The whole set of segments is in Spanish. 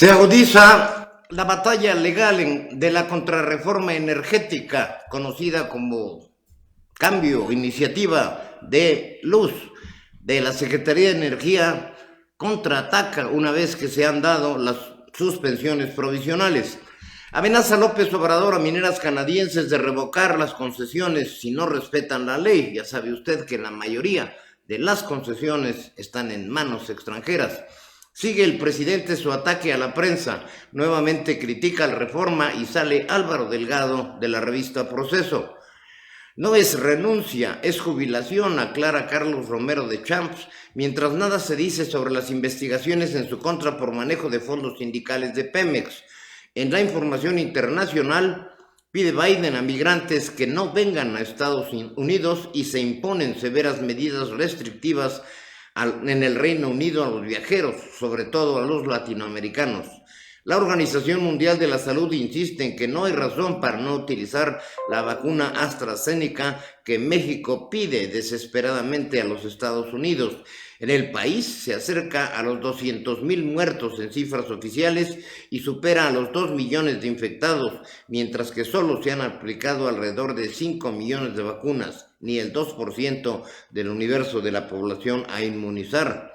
Se agudiza la batalla legal de la contrarreforma energética, conocida como cambio, iniciativa de luz de la Secretaría de Energía, contraataca una vez que se han dado las suspensiones provisionales. Amenaza López Obrador a mineras canadienses de revocar las concesiones si no respetan la ley. Ya sabe usted que la mayoría de las concesiones están en manos extranjeras. Sigue el presidente su ataque a la prensa, nuevamente critica la reforma y sale Álvaro Delgado de la revista Proceso. No es renuncia, es jubilación, aclara Carlos Romero de Champs, mientras nada se dice sobre las investigaciones en su contra por manejo de fondos sindicales de Pemex. En la información internacional, pide Biden a migrantes que no vengan a Estados Unidos y se imponen severas medidas restrictivas en el Reino Unido a los viajeros, sobre todo a los latinoamericanos. La Organización Mundial de la Salud insiste en que no hay razón para no utilizar la vacuna AstraZeneca que México pide desesperadamente a los Estados Unidos. En el país se acerca a los 200,000 muertos en cifras oficiales y supera a los 2 millones de infectados, mientras que solo se han aplicado alrededor de 5 millones de vacunas, ni el 2% del universo de la población a inmunizar.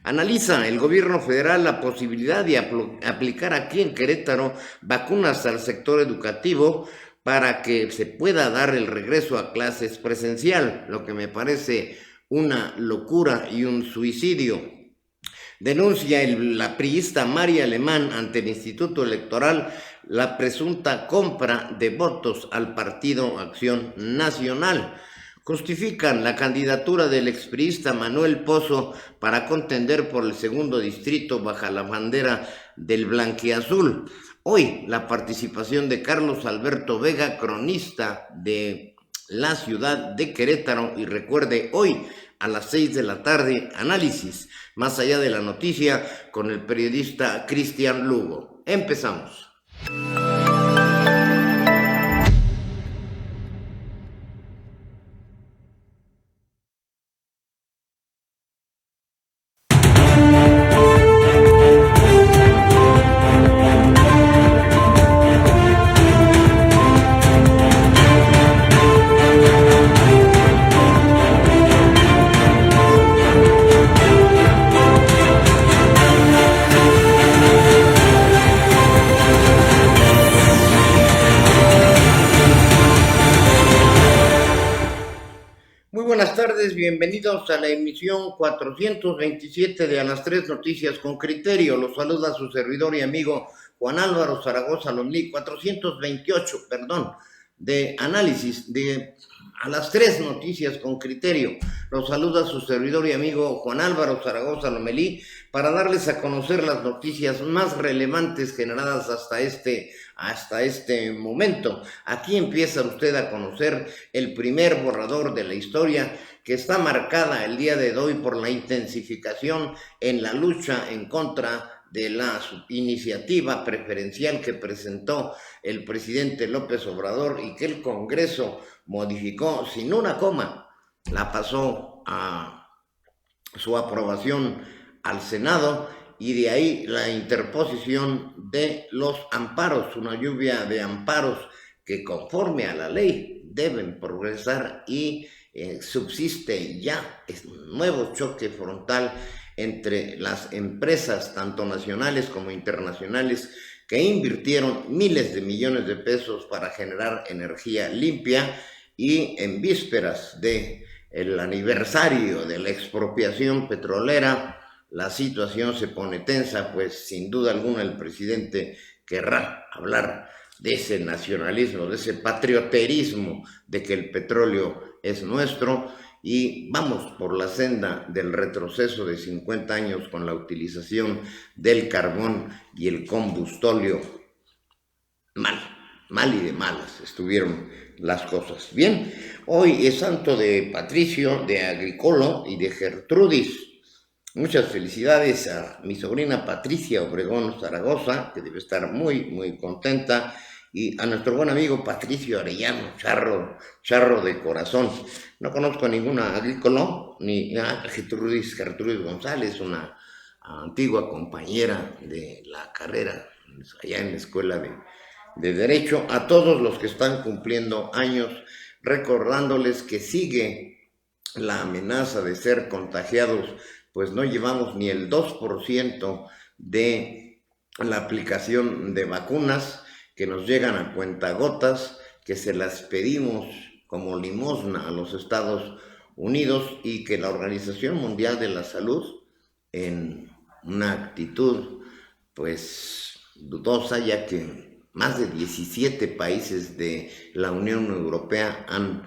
Analiza el gobierno federal la posibilidad de aplicar aquí en Querétaro vacunas al sector educativo para que se pueda dar el regreso a clases presencial, lo que me parece una locura y un suicidio. Denuncia la priista María Alemán ante el Instituto Electoral la presunta compra de votos al Partido Acción Nacional. Justifican la candidatura del expriista Manuel Pozo para contender por el segundo distrito bajo la bandera del blanquiazul. Hoy la participación de Carlos Alberto Vega, cronista de la ciudad de Querétaro, y recuerde, hoy a las 6 de la tarde, análisis más allá de la noticia con el periodista Cristian Lugo. Empezamos. Buenas tardes, bienvenidos a la emisión 427 de A las 3 Noticias con Criterio. Los saluda su servidor y amigo Juan Álvaro Zaragoza Lomlí. 428, de análisis de A las 3 Noticias con Criterio. Los saluda su servidor y amigo Juan Álvaro Zaragoza Lomelí para darles a conocer las noticias más relevantes generadas hasta este momento. Aquí empieza usted a conocer el primer borrador de la historia que está marcada el día de hoy por la intensificación en la lucha en contra de la iniciativa preferencial que presentó el presidente López Obrador y que el Congreso modificó sin una coma. La pasó a su aprobación al Senado y de ahí la interposición de los amparos, una lluvia de amparos que conforme a la ley deben progresar y subsiste ya un nuevo choque frontal entre las empresas tanto nacionales como internacionales que invirtieron miles de millones de pesos para generar energía limpia y en vísperas del aniversario de la expropiación petrolera la situación se pone tensa, pues sin duda alguna el presidente querrá hablar de ese nacionalismo, de ese patrioterismo de que el petróleo es nuestro y vamos por la senda del retroceso de 50 años con la utilización del carbón y el combustóleo. Mal y de malas estuvieron las cosas. Bien, hoy es santo de Patricio, de Agricolo y de Gertrudis. Muchas felicidades a mi sobrina Patricia Obregón Zaragoza, que debe estar muy, muy contenta, y a nuestro buen amigo Patricio Arellano, charro de corazón. No conozco a ninguna Agricolo, ni a Gertrudis González, una antigua compañera de la carrera allá en la Escuela de Derecho, a todos los que están cumpliendo años, recordándoles que sigue la amenaza de ser contagiados, pues no llevamos ni el 2% de la aplicación de vacunas que nos llegan a cuentagotas, que se las pedimos como limosna a los Estados Unidos y que la Organización Mundial de la Salud, en una actitud pues dudosa, ya que más de 17 países de la Unión Europea han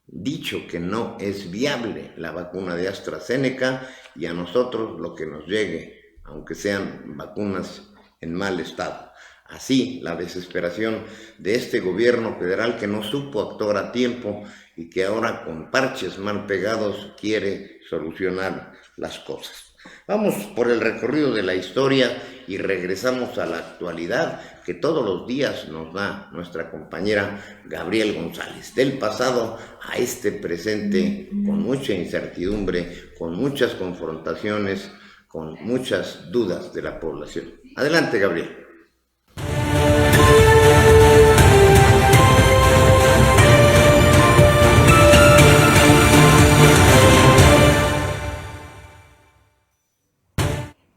dicho que no es viable la vacuna de AstraZeneca, y a nosotros lo que nos llegue, aunque sean vacunas en mal estado. Así, la desesperación de este gobierno federal que no supo actuar a tiempo y que ahora con parches mal pegados quiere solucionar las cosas. Vamos por el recorrido de la historia y regresamos a la actualidad que todos los días nos da nuestra compañera Gabriel González. Del pasado a este presente, con mucha incertidumbre, con muchas confrontaciones, con muchas dudas de la población. Adelante, Gabriel.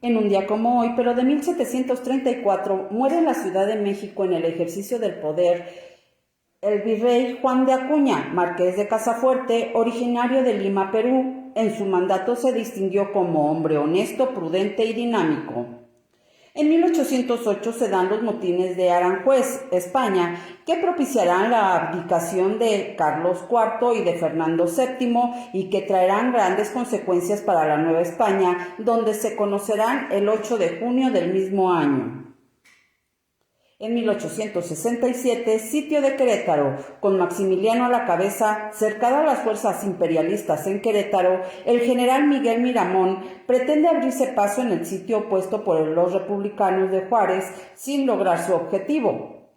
En un día como hoy, pero de 1734, muere en la Ciudad de México en el ejercicio del poder el virrey Juan de Acuña, marqués de Casafuerte, originario de Lima, Perú. En su mandato se distinguió como hombre honesto, prudente y dinámico. En 1808 se dan los motines de Aranjuez, España, que propiciarán la abdicación de Carlos IV y de Fernando VII y que traerán grandes consecuencias para la Nueva España, donde se conocerán el 8 de junio del mismo año. En 1867, sitio de Querétaro, con Maximiliano a la cabeza, cercado a las fuerzas imperialistas en Querétaro, el general Miguel Miramón pretende abrirse paso en el sitio opuesto por los republicanos de Juárez, sin lograr su objetivo.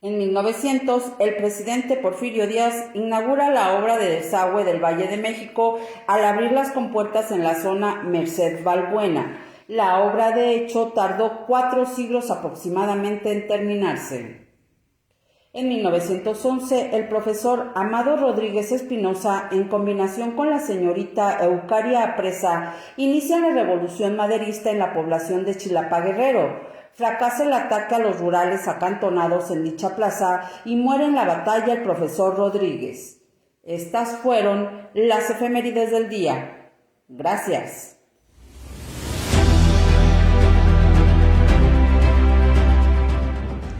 En 1900, el presidente Porfirio Díaz inaugura la obra de desagüe del Valle de México al abrir las compuertas en la zona Merced Balbuena. La obra, de hecho, tardó 4 siglos aproximadamente en terminarse. En 1911, el profesor Amado Rodríguez Espinosa, en combinación con la señorita Eucaria Apresa, inicia la revolución maderista en la población de Chilapa, Guerrero. Fracasa el ataque a los rurales acantonados en dicha plaza y muere en la batalla el profesor Rodríguez. Estas fueron las efemérides del día. Gracias.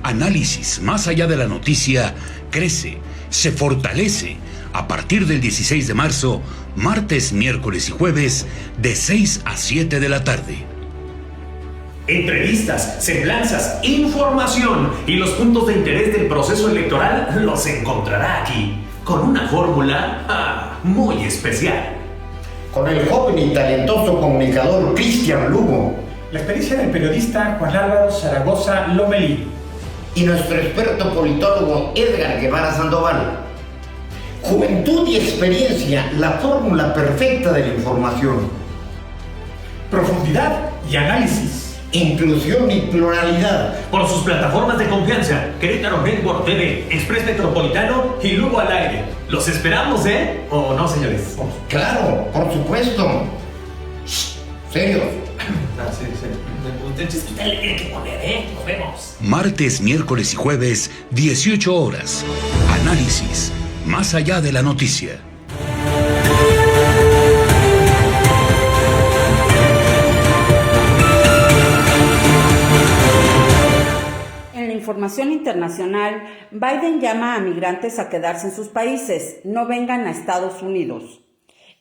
Análisis más allá de la noticia crece, se fortalece. A partir del 16 de marzo, martes, miércoles y jueves, de 6 a 7 de la tarde. Entrevistas, semblanzas, información y los puntos de interés del proceso electoral los encontrará aquí, con una fórmula muy especial. Con el joven y talentoso comunicador Cristian Lugo. La experiencia del periodista Juan Álvaro Zaragoza Lomelí. Y nuestro experto politólogo Edgar Guevara Sandoval. Juventud y experiencia, la fórmula perfecta de la información. Profundidad y análisis. Inclusión y pluralidad. Por sus plataformas de confianza, Querétaro Network TV, Express Metropolitano y Lugo al aire. ¿Los esperamos, ¿O no, señores? Claro, por supuesto. ¿Serio? Sí. Entonces, quítale, tiene que poner, Nos vemos. Martes, miércoles y jueves, 18 horas. Análisis, más allá de la noticia. En la información internacional, Biden llama a migrantes a quedarse en sus países, no vengan a Estados Unidos.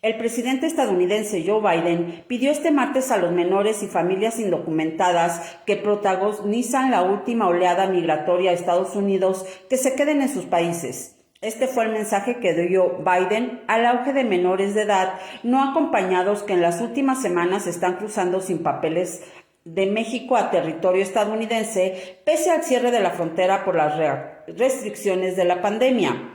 El presidente estadounidense Joe Biden pidió este martes a los menores y familias indocumentadas que protagonizan la última oleada migratoria a Estados Unidos que se queden en sus países. Este fue el mensaje que dio Biden al auge de menores de edad no acompañados que en las últimas semanas están cruzando sin papeles de México a territorio estadounidense, pese al cierre de la frontera por las restricciones de la pandemia.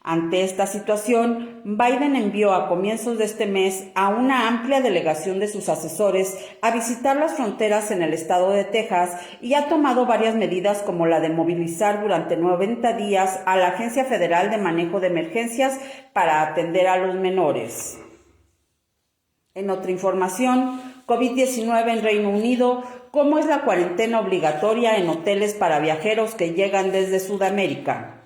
Ante esta situación, Biden envió a comienzos de este mes a una amplia delegación de sus asesores a visitar las fronteras en el estado de Texas y ha tomado varias medidas como la de movilizar durante 90 días a la Agencia Federal de Manejo de Emergencias para atender a los menores. En otra información, COVID-19 en Reino Unido, ¿cómo es la cuarentena obligatoria en hoteles para viajeros que llegan desde Sudamérica?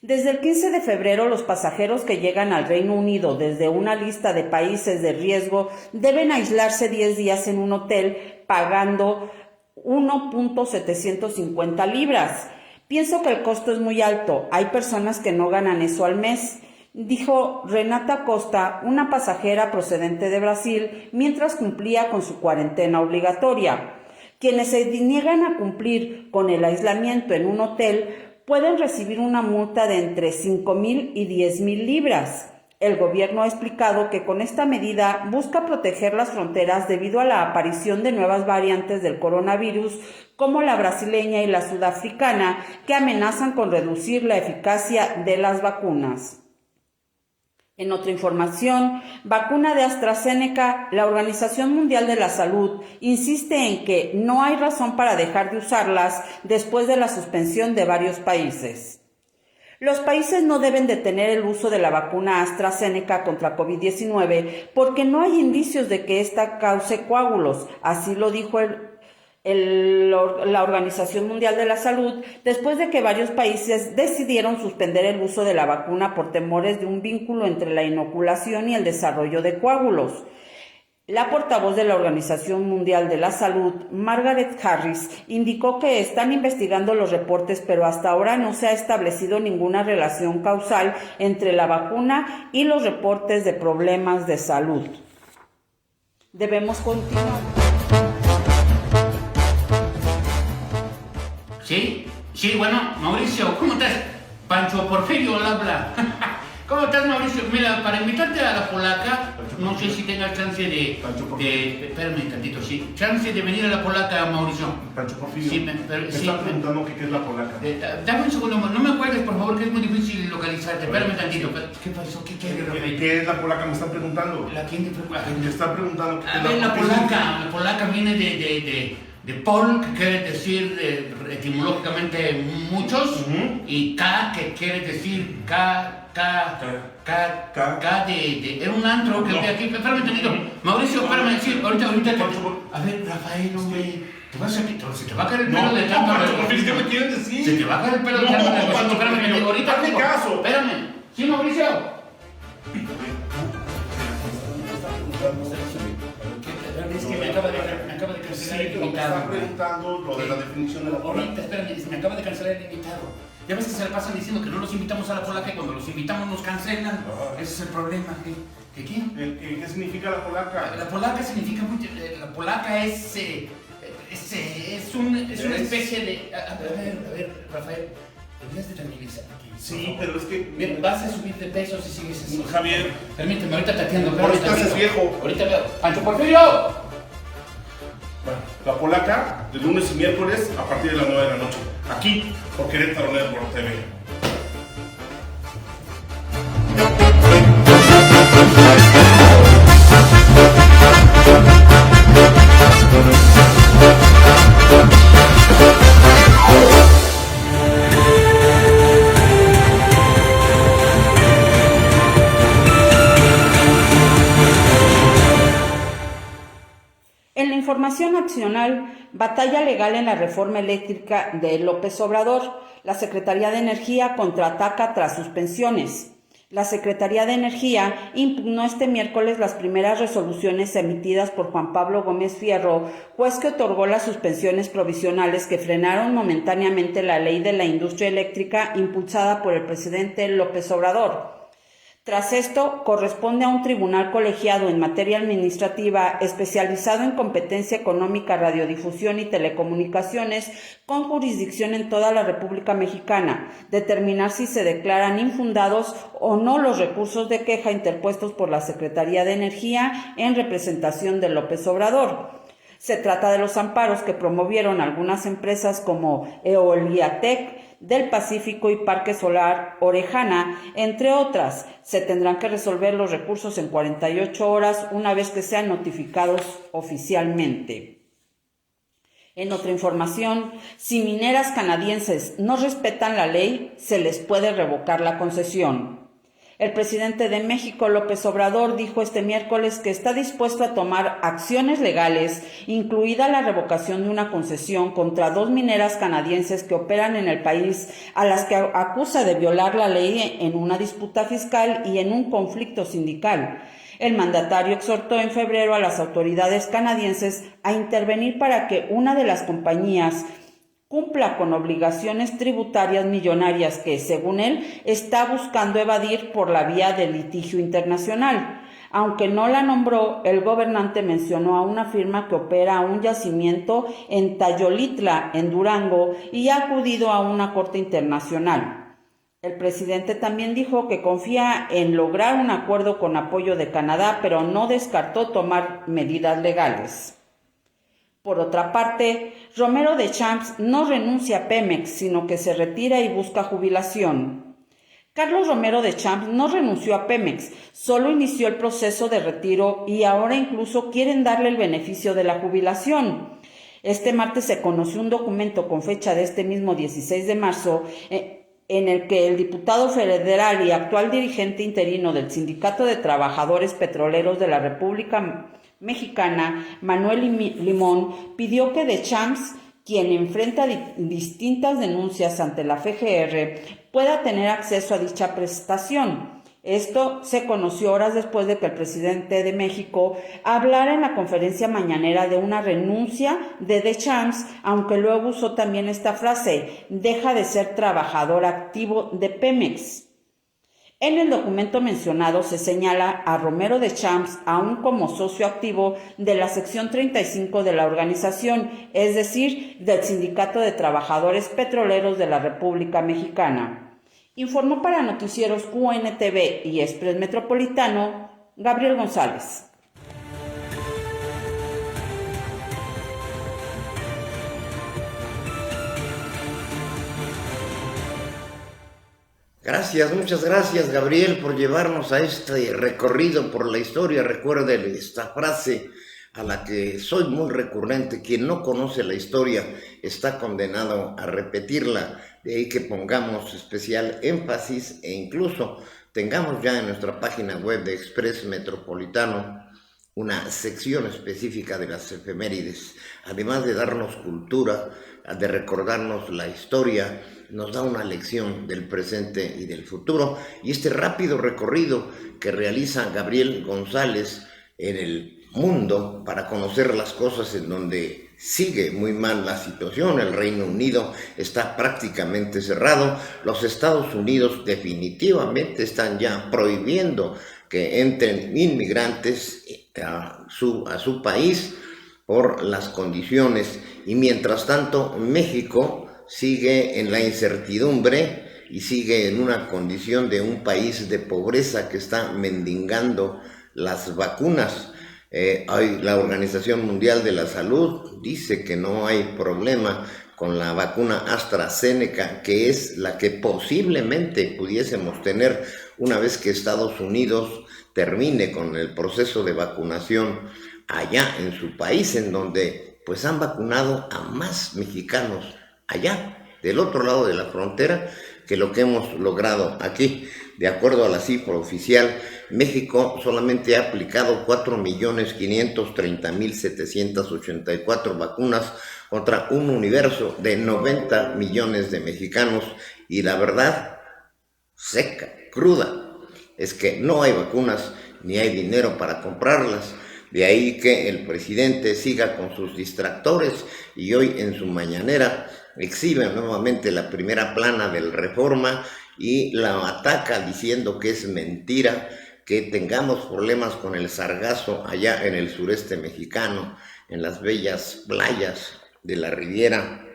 Desde el 15 de febrero, los pasajeros que llegan al Reino Unido desde una lista de países de riesgo deben aislarse 10 días en un hotel pagando 1.750 libras. Pienso que el costo es muy alto. Hay personas que no ganan eso al mes, dijo Renata Costa, una pasajera procedente de Brasil, mientras cumplía con su cuarentena obligatoria. Quienes se niegan a cumplir con el aislamiento en un hotel pueden recibir una multa de entre 5,000 y 10,000 libras. El gobierno ha explicado que con esta medida busca proteger las fronteras debido a la aparición de nuevas variantes del coronavirus, como la brasileña y la sudafricana, que amenazan con reducir la eficacia de las vacunas. En otra información, vacuna de AstraZeneca, la Organización Mundial de la Salud insiste en que no hay razón para dejar de usarlas después de la suspensión de varios países. Los países no deben detener el uso de la vacuna AstraZeneca contra COVID-19 porque no hay indicios de que ésta cause coágulos, así lo dijo la Organización Mundial de la Salud, después de que varios países decidieron suspender el uso de la vacuna por temores de un vínculo entre la inoculación y el desarrollo de coágulos. La portavoz de la Organización Mundial de la Salud, Margaret Harris, indicó que están investigando los reportes, pero hasta ahora no se ha establecido ninguna relación causal entre la vacuna y los reportes de problemas de salud. Debemos continuar. Sí, bueno, Mauricio, ¿cómo estás? Pancho Porfirio habla. ¿Cómo estás, Mauricio? Mira, para invitarte a la Polaca, no sé si tengas chance espérame tantito, sí. Chance de venir a la Polaca, Mauricio. Pancho Porfirio, sí, me está preguntando qué es la Polaca. Dame un segundo, no me acuerdes, por favor, que es muy difícil localizarte. Espérame tantito. ¿Qué pasó? ¿Qué quieres, Rafael? ¿Qué es la Polaca? Me están preguntando. ¿Quién te pregunta? Me está preguntando qué es la Polaca. La Polaca viene de Pol, que quiere decir etimológicamente muchos, y K, que quiere decir K era un antro que había aquí. Espérame un tantito. Mauricio, espérame, sí, ahorita a ver, Rafael, hombre, se te va a caer el pelo de tanto. ¿Qué me quieren decir? Se te va a caer el pelo de tanto. Espérame, ahorita. Hazme caso. Espérame. Sí, Mauricio. Es que me acaba de cancelar el invitado. Me están preguntando lo de la definición de la Polaca. Ahorita, espérame, me acaba de cancelar el invitado. Ya ves que se le pasan diciendo que no los invitamos a la Polaca y cuando los invitamos nos cancelan. Ese es el problema. ¿Qué? ¿Qué significa la Polaca? La Polaca significa mucho. La Polaca es una especie de. A ver, Rafael, deberías de tranquilizarte. Sí, pero es que. Bien, vas a subir de peso si sigues así. Javier. Permíteme, ahorita te atiendo. Ahorita haces viejo. Ahorita veo. ¡Pancho Porfirio! Bueno, la Polaca, de lunes y miércoles a partir de las 9 de la noche. Aquí, por Querétaro Network TV. En la información nacional, batalla legal en la reforma eléctrica de López Obrador. La Secretaría de Energía contraataca tras suspensiones. La Secretaría de Energía impugnó este miércoles las primeras resoluciones emitidas por Juan Pablo Gómez Fierro, juez que otorgó las suspensiones provisionales que frenaron momentáneamente la ley de la industria eléctrica impulsada por el presidente López Obrador. Tras esto, corresponde a un tribunal colegiado en materia administrativa especializado en competencia económica, radiodifusión y telecomunicaciones, con jurisdicción en toda la República Mexicana, determinar si se declaran infundados o no los recursos de queja interpuestos por la Secretaría de Energía en representación de López Obrador. Se trata de los amparos que promovieron algunas empresas como Eoliatec, del Pacífico y Parque Solar Orejana, entre otras. Se tendrán que resolver los recursos en 48 horas una vez que sean notificados oficialmente. En otra información, si mineras canadienses no respetan la ley, se les puede revocar la concesión. El presidente de México, López Obrador, dijo este miércoles que está dispuesto a tomar acciones legales, incluida la revocación de una concesión contra 2 mineras canadienses que operan en el país, a las que acusa de violar la ley en una disputa fiscal y en un conflicto sindical. El mandatario exhortó en febrero a las autoridades canadienses a intervenir para que una de las compañías cumpla con obligaciones tributarias millonarias que, según él, está buscando evadir por la vía del litigio internacional. Aunque no la nombró, el gobernante mencionó a una firma que opera un yacimiento en Tayolitla, en Durango, y ha acudido a una corte internacional. El presidente también dijo que confía en lograr un acuerdo con apoyo de Canadá, pero no descartó tomar medidas legales. Por otra parte, Romero de Champs no renuncia a Pemex, sino que se retira y busca jubilación. Carlos Romero de Champs no renunció a Pemex, solo inició el proceso de retiro y ahora incluso quieren darle el beneficio de la jubilación. Este martes se conoció un documento con fecha de este mismo 16 de marzo en el que el diputado federal y actual dirigente interino del Sindicato de Trabajadores Petroleros de la República Mexicana, Manuel Limón, pidió que de Champs, quien enfrenta distintas denuncias ante la FGR, pueda tener acceso a dicha prestación. Esto se conoció horas después de que el presidente de México hablara en la conferencia mañanera de una renuncia de Champs, aunque luego usó también esta frase: deja de ser trabajador activo de Pemex. En el documento mencionado se señala a Romero de Champs aún como socio activo de la sección 35 de la organización, es decir, del Sindicato de Trabajadores Petroleros de la República Mexicana. Informó para Noticieros QNTV y Express Metropolitano, Gabriel González. Gracias, muchas gracias, Gabriel, por llevarnos a este recorrido por la historia. Recuerden esta frase a la que soy muy recurrente: quien no conoce la historia está condenado a repetirla. De ahí que pongamos especial énfasis e incluso tengamos ya en nuestra página web de Express Metropolitano una sección específica de las efemérides. Además de darnos cultura, de recordarnos la historia, nos da una lección del presente y del futuro. Y este rápido recorrido que realiza Gabriel González en el mundo para conocer las cosas en donde sigue muy mal la situación. El Reino Unido está prácticamente cerrado. Los Estados Unidos definitivamente están ya prohibiendo que entren inmigrantes a su país por las condiciones. Y mientras tanto, México sigue en la incertidumbre y sigue en una condición de un país de pobreza que está mendigando las vacunas. Hoy la Organización Mundial de la Salud dice que no hay problema con la vacuna AstraZeneca, que es la que posiblemente pudiésemos tener una vez que Estados Unidos termine con el proceso de vacunación allá en su país, en donde pues han vacunado a más mexicanos allá del otro lado de la frontera que lo que hemos logrado aquí. De acuerdo a la cifra oficial, México solamente ha aplicado 4.530.784 vacunas contra un universo de 90 millones de mexicanos. Y la verdad, seca, cruda, es que no hay vacunas ni hay dinero para comprarlas. De ahí que el presidente siga con sus distractores y hoy en su mañanera exhibe nuevamente la primera plana del Reforma y la ataca diciendo que es mentira que tengamos problemas con el sargazo allá en el sureste mexicano, en las bellas playas de la Riviera,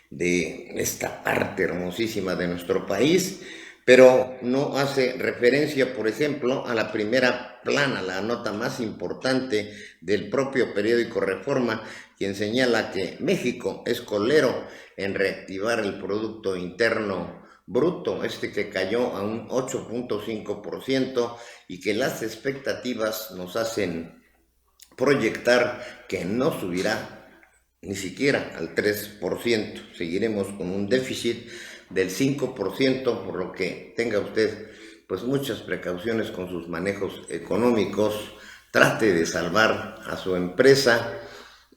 de esta parte hermosísima de nuestro país, pero no hace referencia, por ejemplo, a la primera plana, la nota más importante del propio periódico Reforma, quien señala que México es colero en reactivar el Producto Interno Bruto, que cayó a un 8.5%, y que las expectativas nos hacen proyectar que no subirá ni siquiera al 3%. Seguiremos con un déficit del 5%, por lo que tenga usted pues muchas precauciones con sus manejos económicos. Trate de salvar a su empresa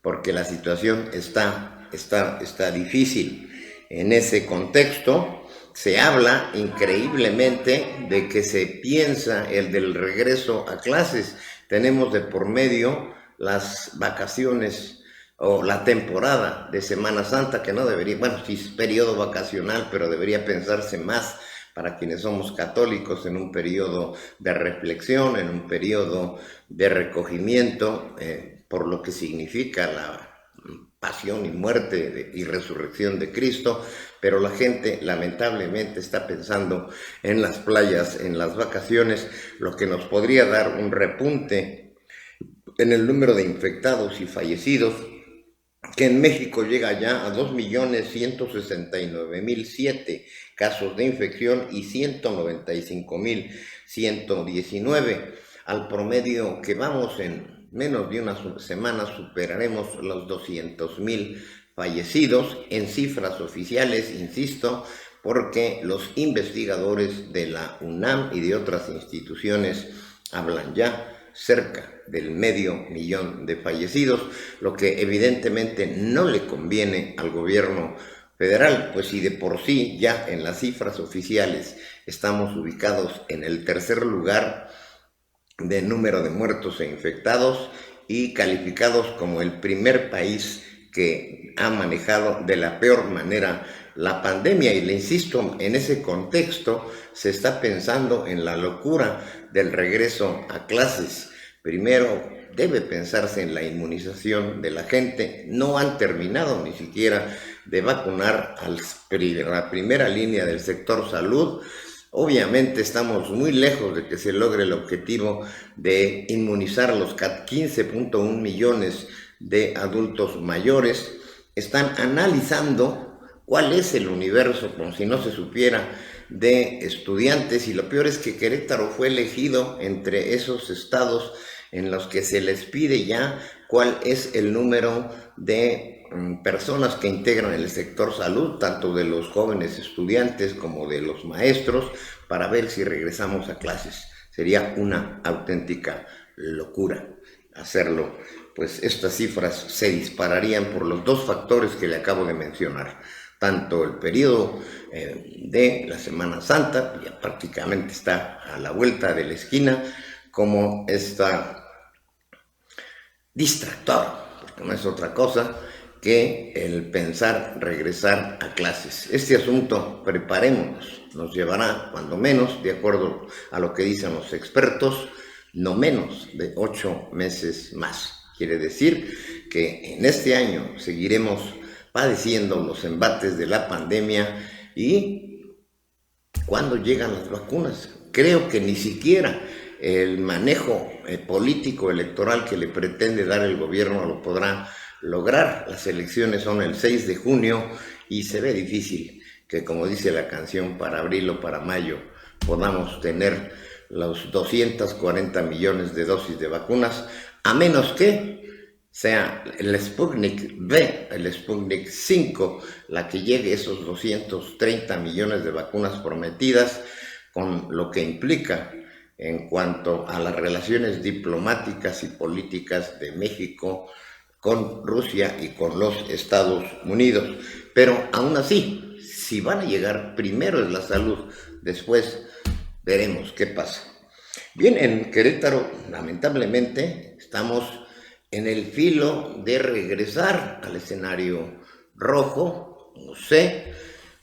porque la situación está difícil. En ese contexto se habla increíblemente de que se piensa el del regreso a clases. Tenemos de por medio las vacaciones o la temporada de Semana Santa, que no debería, bueno, sí es periodo vacacional, pero debería pensarse más para quienes somos católicos en un periodo de reflexión, en un periodo de recogimiento, por lo que significa la pasión y muerte y resurrección de Cristo, pero la gente lamentablemente está pensando en las playas, en las vacaciones, lo que nos podría dar un repunte en el número de infectados y fallecidos, que en México llega ya a 2.169.007 casos de infección y 195.119. Al promedio que vamos, en menos de una semana superaremos los 200.000 fallecidos en cifras oficiales, insisto, porque los investigadores de la UNAM y de otras instituciones hablan ya cerca del 500.000 de fallecidos, lo que evidentemente no le conviene al gobierno federal, pues si de por sí ya en las cifras oficiales estamos ubicados en el tercer lugar de número de muertos e infectados y calificados como el primer país que ha manejado de la peor manera la pandemia. Y le insisto, en ese contexto se está pensando en la locura del regreso a clases. Primero debe pensarse en la inmunización de la gente. No han terminado ni siquiera de vacunar a la primera línea del sector salud. Obviamente estamos muy lejos de que se logre el objetivo de inmunizar los 15.1 millones de adultos mayores. Están analizando cuál es el universo, como si no se supiera, de estudiantes, y lo peor es que Querétaro fue elegido entre esos estados en los que se les pide ya cuál es el número de personas que integran el sector salud, tanto de los jóvenes estudiantes como de los maestros, para ver si regresamos a clases. Sería una auténtica locura hacerlo, pues estas cifras se dispararían por los dos factores que le acabo de mencionar, tanto el periodo de la Semana Santa, ya prácticamente está a la vuelta de la esquina, como esta distractor, porque no es otra cosa que el pensar regresar a clases. Este asunto, preparémonos, nos llevará, cuando menos, de acuerdo a lo que dicen los expertos, no menos de 8 meses más. Quiere decir que en este año seguiremos padeciendo los embates de la pandemia. ¿Y cuándo llegan las vacunas? Creo que ni siquiera el manejo político electoral que le pretende dar el gobierno lo podrá lograr. Las elecciones son el 6 de junio y se ve difícil que, como dice la canción, para abril o para mayo podamos tener los 240 millones de dosis de vacunas, a menos que sea el Sputnik V, el Sputnik 5, la que llegue a esos 230 millones de vacunas prometidas, con lo que implica en cuanto a las relaciones diplomáticas y políticas de México con Rusia y con los Estados Unidos. Pero aún así, si van a llegar, primero es la salud, después veremos qué pasa. Bien, en Querétaro, lamentablemente, estamos en el filo de regresar al escenario rojo, no sé,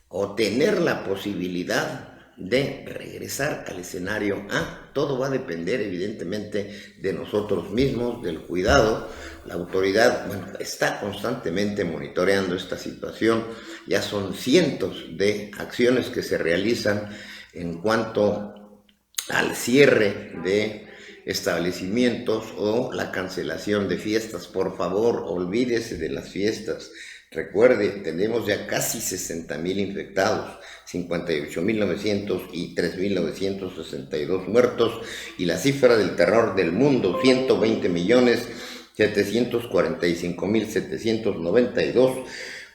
o tener la posibilidad de regresar al escenario A. Todo va a depender evidentemente de nosotros mismos, del cuidado. La autoridad, está constantemente monitoreando esta situación. Ya son cientos de acciones que se realizan en cuanto al cierre de establecimientos o la cancelación de fiestas. Por favor, olvídese de las fiestas. Recuerde, tenemos ya casi 60,000 infectados, 58,900 y 3,962 muertos, y la cifra del terror del mundo, 120,745,792,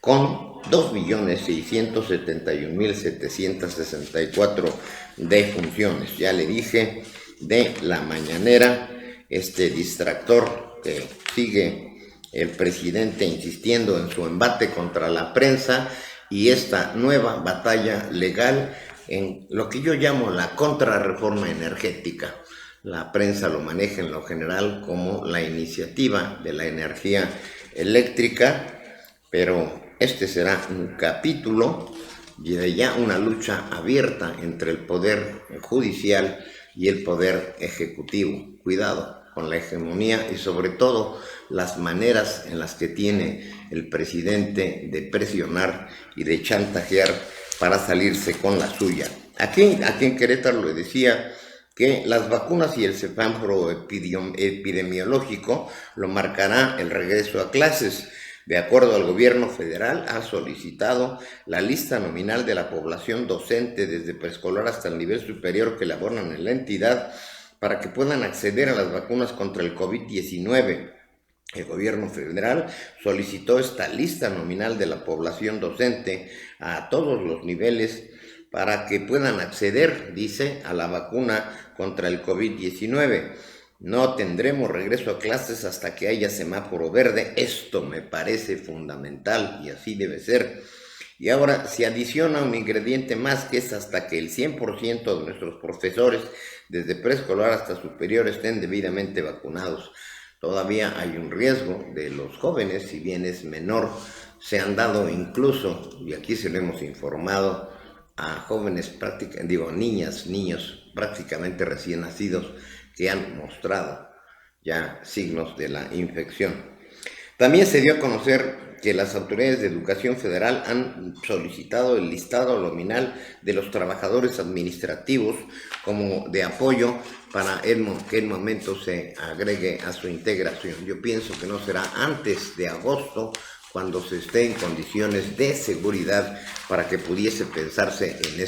con 2,671,764 defunciones. Ya le dije de la mañanera, este distractor que sigue el presidente insistiendo en su embate contra la prensa y esta nueva batalla legal en lo que yo llamo la contrarreforma energética. La prensa lo maneja en lo general como la iniciativa de la energía eléctrica, pero este será un capítulo de ya una lucha abierta entre el poder judicial y el poder ejecutivo. Cuidado con la hegemonía y sobre todo las maneras en las que tiene el presidente de presionar y de chantajear para salirse con la suya. Aquí en Querétaro le decía que las vacunas y el semáforo epidemiológico lo marcará el regreso a clases. De acuerdo al gobierno federal, ha solicitado la lista nominal de la población docente desde preescolar hasta el nivel superior que laboran en la entidad para que puedan acceder a las vacunas contra el COVID-19. El gobierno federal solicitó esta lista nominal de la población docente a todos los niveles para que puedan acceder, dice, a la vacuna contra el COVID-19. No tendremos regreso a clases hasta que haya semáforo verde. Esto me parece fundamental y así debe ser. Y ahora se adiciona un ingrediente más, que es hasta que el 100% de nuestros profesores, desde preescolar hasta superior, estén debidamente vacunados. Todavía hay un riesgo de los jóvenes, si bien es menor. Se han dado incluso, y aquí se lo hemos informado, a jóvenes, niños prácticamente recién nacidos que han mostrado ya signos de la infección. También se dio a conocer que las autoridades de educación federal han solicitado el listado nominal de los trabajadores administrativos como de apoyo para que en momento se agregue a su integración. Yo pienso que no será antes de agosto cuando se esté en condiciones de seguridad para que pudiese pensarse en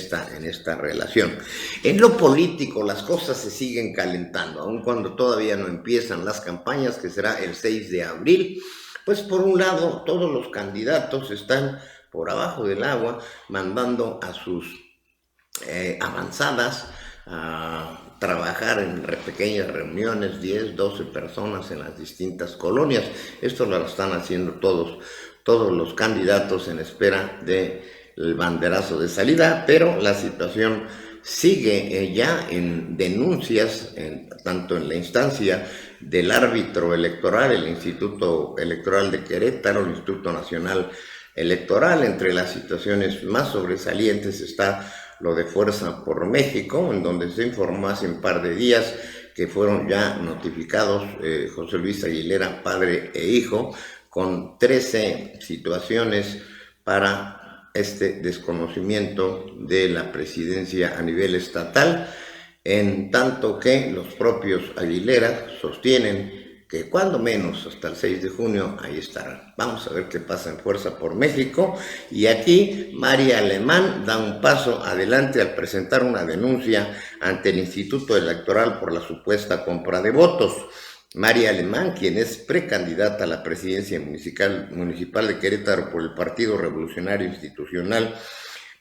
esta relación. En lo político las cosas se siguen calentando, aun cuando todavía no empiezan las campañas, que será el 6 de abril. Pues por un lado, todos los candidatos están por abajo del agua, mandando a sus avanzadas a trabajar en pequeñas reuniones, 10, 12 personas en las distintas colonias. Esto lo están haciendo todos los candidatos en espera del banderazo de salida, pero la situación sigue ya en denuncias, tanto en la instancia del árbitro electoral, el Instituto Electoral de Querétaro, el Instituto Nacional Electoral. Entre las situaciones más sobresalientes está lo de Fuerza por México, en donde se informó hace un par de días que fueron ya notificados José Luis Aguilera, padre e hijo, con 13 situaciones para este desconocimiento de la presidencia a nivel estatal, en tanto que los propios Aguilera sostienen que cuando menos hasta el 6 de junio ahí estarán. Vamos a ver qué pasa en Fuerza por México. Y aquí María Alemán da un paso adelante al presentar una denuncia ante el Instituto Electoral por la supuesta compra de votos. María Alemán, quien es precandidata a la presidencia municipal de Querétaro por el Partido Revolucionario Institucional,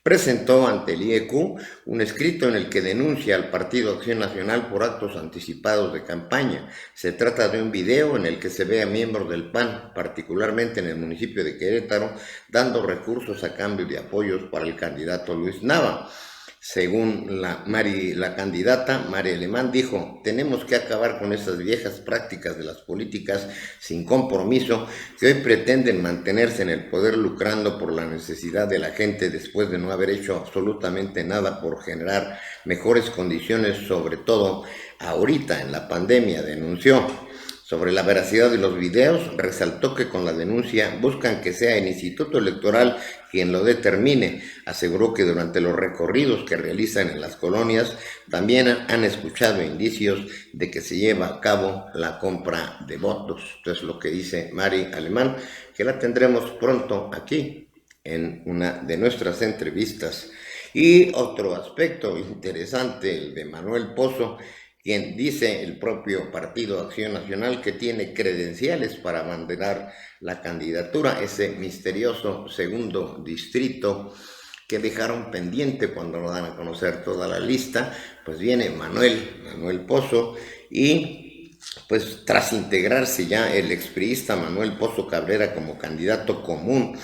presentó ante el IEQ un escrito en el que denuncia al Partido Acción Nacional por actos anticipados de campaña. Se trata de un video en el que se ve a miembros del PAN, particularmente en el municipio de Querétaro, dando recursos a cambio de apoyos para el candidato Luis Nava. Según la candidata, María Alemán dijo: tenemos que acabar con estas viejas prácticas de las políticas sin compromiso que hoy pretenden mantenerse en el poder lucrando por la necesidad de la gente después de no haber hecho absolutamente nada por generar mejores condiciones, sobre todo ahorita en la pandemia, denunció. Sobre la veracidad de los videos, resaltó que con la denuncia buscan que sea el Instituto Electoral quien lo determine. Aseguró que durante los recorridos que realizan en las colonias también han escuchado indicios de que se lleva a cabo la compra de votos. Esto es lo que dice Mari Alemán, que la tendremos pronto aquí en una de nuestras entrevistas. Y otro aspecto interesante, el de Manuel Pozo, quien dice el propio Partido Acción Nacional que tiene credenciales para abanderar la candidatura, ese misterioso segundo distrito que dejaron pendiente cuando lo dan a conocer toda la lista. Pues viene Manuel Pozo, y pues tras integrarse ya el expriista Manuel Pozo Cabrera como candidato común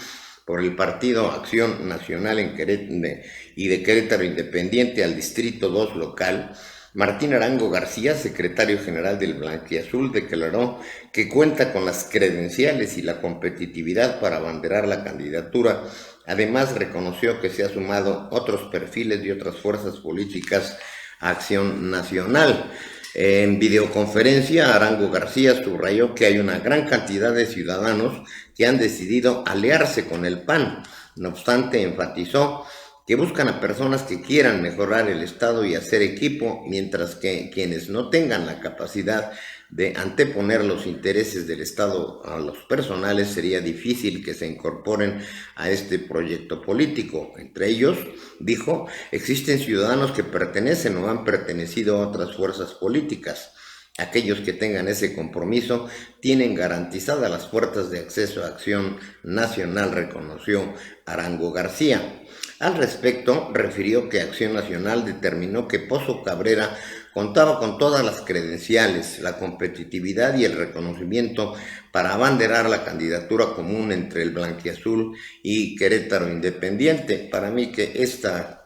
por el Partido Acción Nacional y de Querétaro Independiente al Distrito 2 local, Martín Arango García, secretario general del Blanquiazul, declaró que cuenta con las credenciales y la competitividad para abanderar la candidatura. Además, reconoció que se ha sumado otros perfiles de otras fuerzas políticas a Acción Nacional. En videoconferencia, Arango García subrayó que hay una gran cantidad de ciudadanos que han decidido aliarse con el PAN. No obstante, enfatizó que buscan a personas que quieran mejorar el Estado y hacer equipo, mientras que quienes no tengan la capacidad de anteponer los intereses del Estado a los personales, sería difícil que se incorporen a este proyecto político. Entre ellos, dijo, existen ciudadanos que pertenecen o han pertenecido a otras fuerzas políticas. Aquellos que tengan ese compromiso tienen garantizadas las puertas de acceso a Acción Nacional, reconoció Arango García. Al respecto, refirió que Acción Nacional determinó que Pozo Cabrera contaba con todas las credenciales, la competitividad y el reconocimiento para abanderar la candidatura común entre el Blanquiazul y Querétaro Independiente. Para mí que esta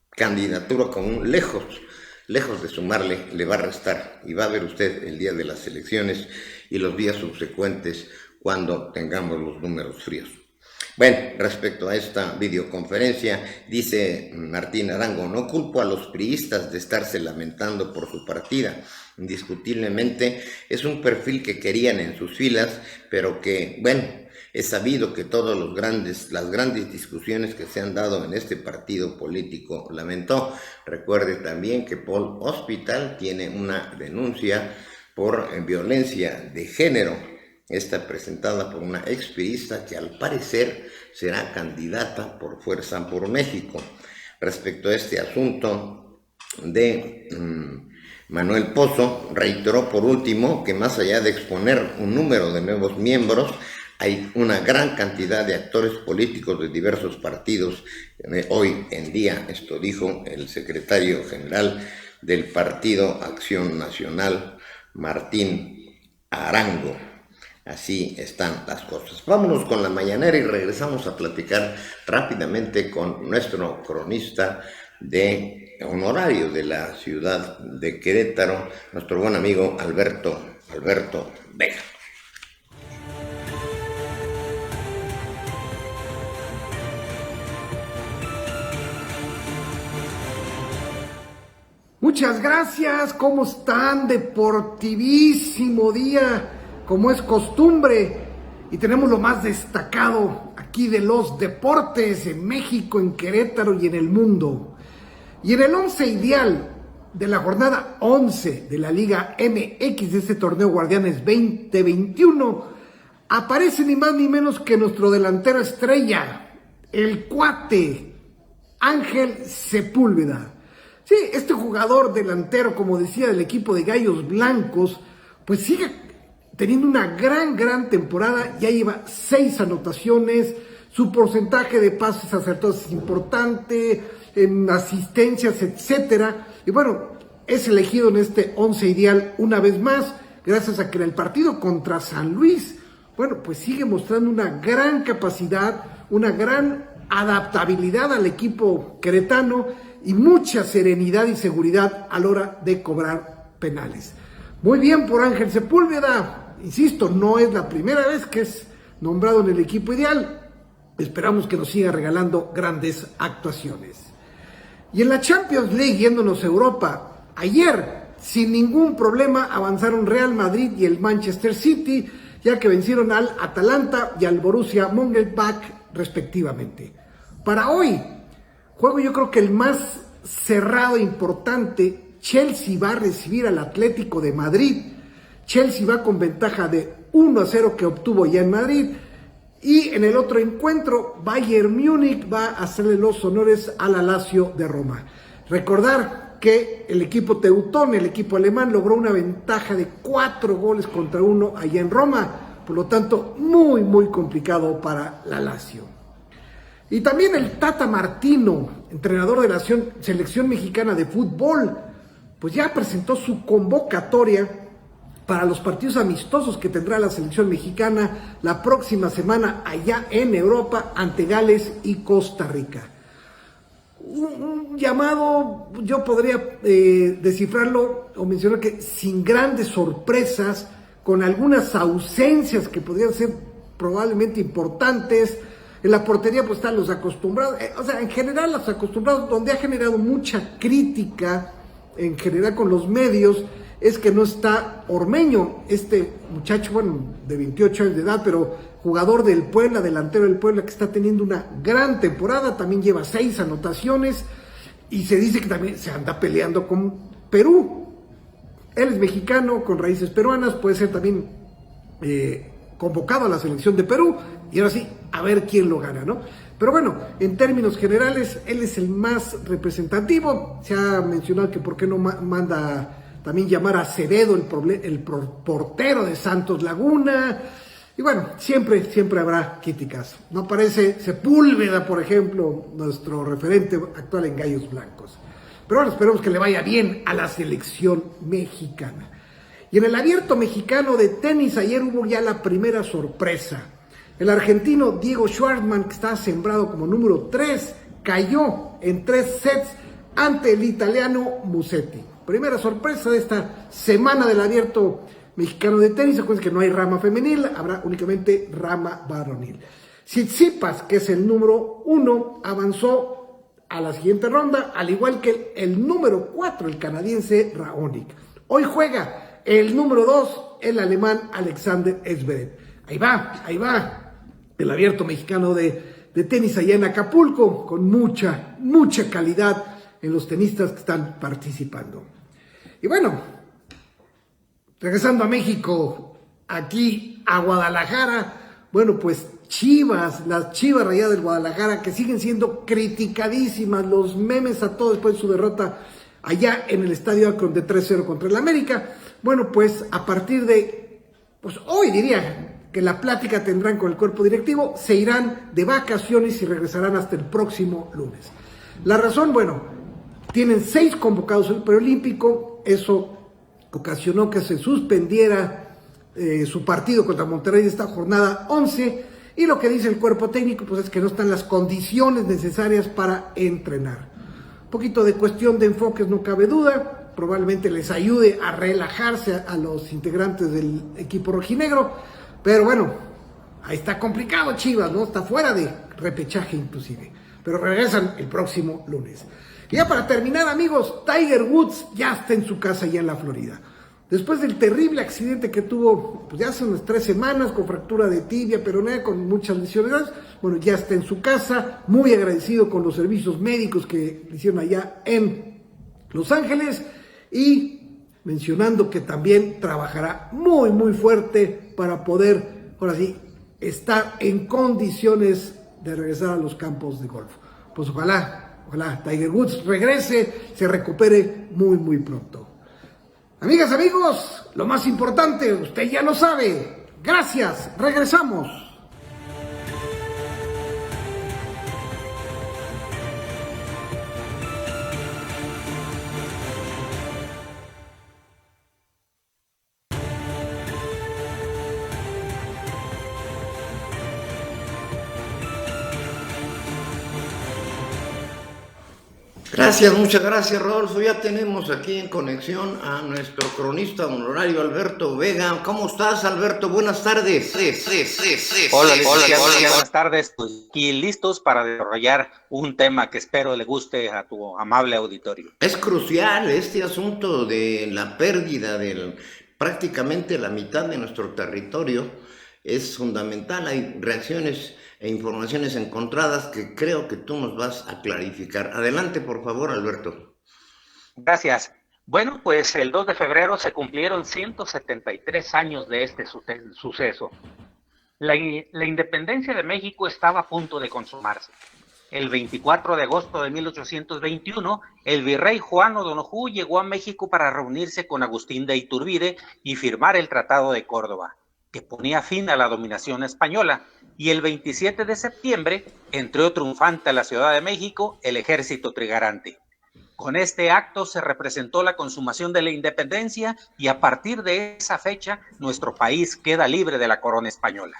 candidatura común, lejos de sumarle, le va a restar, y va a ver usted el día de las elecciones y los días subsecuentes cuando tengamos los números fríos. Bueno, respecto a esta videoconferencia, dice Martín Arango, no culpo a los priistas de estarse lamentando por su partida. Indiscutiblemente es un perfil que querían en sus filas, pero que, bueno, es sabido que las grandes discusiones que se han dado en este partido político, lamentó. Recuerde también que Paul Hospital tiene una denuncia por violencia de género. Esta presentada por una expriista que al parecer será candidata por Fuerza por México. Respecto a este asunto de Manuel Pozo, reiteró por último que más allá de exponer un número de nuevos miembros, hay una gran cantidad de actores políticos de diversos partidos hoy en día. Esto dijo el secretario general del Partido Acción Nacional, Martín Arango. Así están las cosas. Vámonos con la mañanera y regresamos a platicar rápidamente con nuestro cronista de honorario de la ciudad de Querétaro, nuestro buen amigo Alberto Vega. Muchas gracias, ¿cómo están? Deportivísimo día, como es costumbre, y tenemos lo más destacado aquí de los deportes en México, en Querétaro y en el mundo. Y en el 11 ideal de la jornada 11 de la Liga MX de este torneo Guardianes 2021, aparece ni más ni menos que nuestro delantero estrella, el cuate Ángel Sepúlveda. Sí, este jugador delantero, como decía, del equipo de Gallos Blancos, pues sigue teniendo una gran temporada. Ya lleva 6 anotaciones, su porcentaje de pases acertados es importante, en asistencias, etcétera. Y bueno, es elegido en este 11 ideal una vez más, gracias a que en el partido contra San Luis, bueno, pues sigue mostrando una gran capacidad, una gran adaptabilidad al equipo queretano y mucha serenidad y seguridad a la hora de cobrar penales. Muy bien por Ángel Sepúlveda, insisto, no es la primera vez que es nombrado en el equipo ideal. Esperamos que nos siga regalando grandes actuaciones. Y en la Champions League, yéndonos a Europa, ayer sin ningún problema avanzaron Real Madrid y el Manchester City, ya que vencieron al Atalanta y al Borussia Mönchengladbach respectivamente. Para hoy, juego yo creo que el más cerrado e importante. Chelsea va a recibir al Atlético de Madrid. Chelsea va con ventaja de 1-0 que obtuvo ya en Madrid. Y en el otro encuentro, Bayern Múnich va a hacerle los honores a la Lazio de Roma. Recordar que el equipo teutón, el equipo alemán, logró una ventaja de 4-1 allá en Roma. Por lo tanto, muy, muy complicado para la Lazio. Y también el Tata Martino, entrenador de la selección mexicana de fútbol, pues ya presentó su convocatoria para los partidos amistosos que tendrá la selección mexicana la próxima semana allá en Europa ante Gales y Costa Rica. Un llamado, yo podría descifrarlo o mencionar que sin grandes sorpresas, con algunas ausencias que podrían ser probablemente importantes. En la portería pues están los acostumbrados, en general los acostumbrados, donde ha generado mucha crítica en general con los medios, es que no está Ormeño, este muchacho, de 28 años de edad, pero jugador del Puebla, delantero del Puebla, que está teniendo una gran temporada, también lleva 6 anotaciones, y se dice que también se anda peleando con Perú. Él es mexicano, con raíces peruanas, puede ser también convocado a la selección de Perú, y ahora sí, a ver quién lo gana, ¿no? Pero bueno, en términos generales, él es el más representativo. Se ha mencionado que por qué no manda también llamar a Acevedo, el portero de Santos Laguna. Y bueno, siempre habrá críticas. No aparece Sepúlveda, por ejemplo, nuestro referente actual en Gallos Blancos. Pero ahora esperemos que le vaya bien a la selección mexicana. Y en el abierto mexicano de tenis, ayer hubo ya la primera sorpresa. El argentino Diego Schwartzman, que estaba sembrado como número 3, cayó en 3 sets ante el italiano Musetti. Primera sorpresa de esta semana del abierto mexicano de tenis. Acuérdense que no hay rama femenil, habrá únicamente rama varonil. Tsitsipas, que es el número 1, avanzó a la siguiente ronda, al igual que el número 4, el canadiense Raonic. Hoy juega el número 2, el alemán Alexander Zverev. Ahí va. El abierto mexicano de tenis allá en Acapulco, con mucha calidad en los tenistas que están participando. Y bueno, regresando a México, aquí a Guadalajara, bueno, pues las Chivas Rayadas del Guadalajara, que siguen siendo criticadísimas, los memes a todos después de su derrota allá en el Estadio Akron de 3-0 contra el América. Bueno, pues a partir de, hoy diría que la plática tendrán con el cuerpo directivo, se irán de vacaciones y regresarán hasta el próximo lunes. La razón, tienen 6 convocados al preolímpico, eso ocasionó que se suspendiera su partido contra Monterrey de esta jornada 11, y lo que dice el cuerpo técnico pues es que no están las condiciones necesarias para entrenar. Un poquito de cuestión de enfoques, no cabe duda, probablemente les ayude a relajarse a los integrantes del equipo rojinegro. Pero ahí está complicado Chivas, ¿no? Está fuera de repechaje inclusive. Pero regresan el próximo lunes. Y ya para terminar, amigos, Tiger Woods ya está en su casa allá en la Florida. Después del terrible accidente que tuvo, ya hace unas 3 semanas, con fractura de tibia, peronea, con muchas lesiones, ya está en su casa, muy agradecido con los servicios médicos que le hicieron allá en Los Ángeles, y mencionando que también trabajará muy fuerte para poder, ahora sí, estar en condiciones de regresar a los campos de golf. Pues ojalá Tiger Woods regrese, se recupere muy pronto. Amigas, amigos, lo más importante, usted ya lo sabe. Gracias, regresamos. Gracias, muchas gracias, Rodolfo. Ya tenemos aquí en conexión a nuestro cronista honorario Alberto Vega. ¿Cómo estás, Alberto? Buenas tardes. Hola, buenas tardes. Pues aquí listos para desarrollar un tema que espero le guste a tu amable auditorio. Es crucial este asunto de la pérdida de prácticamente la mitad de nuestro territorio. Es fundamental. Hay reacciones e informaciones encontradas que creo que tú nos vas a clarificar. Adelante, por favor, Alberto. Gracias. Bueno, pues el 2 de febrero se cumplieron 173 años de este suceso. La independencia de México estaba a punto de consumarse. El 24 de agosto de 1821, el virrey Juan O'Donojú llegó a México para reunirse con Agustín de Iturbide y firmar el Tratado de Córdoba, que ponía fin a la dominación española. Y el 27 de septiembre entró triunfante a la Ciudad de México el ejército trigarante. Con este acto se representó la consumación de la independencia y a partir de esa fecha nuestro país queda libre de la corona española.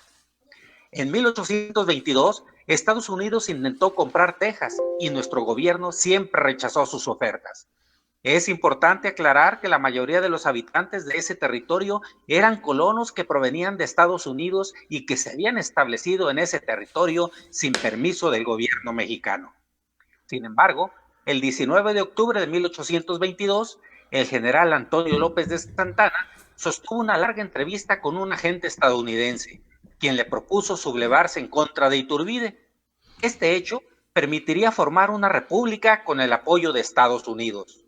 En 1822, Estados Unidos intentó comprar Texas y nuestro gobierno siempre rechazó sus ofertas. Es importante aclarar que la mayoría de los habitantes de ese territorio eran colonos que provenían de Estados Unidos y que se habían establecido en ese territorio sin permiso del gobierno mexicano. Sin embargo, el 19 de octubre de 1822, el general Antonio López de Santana sostuvo una larga entrevista con un agente estadounidense, quien le propuso sublevarse en contra de Iturbide. Este hecho permitiría formar una república con el apoyo de Estados Unidos.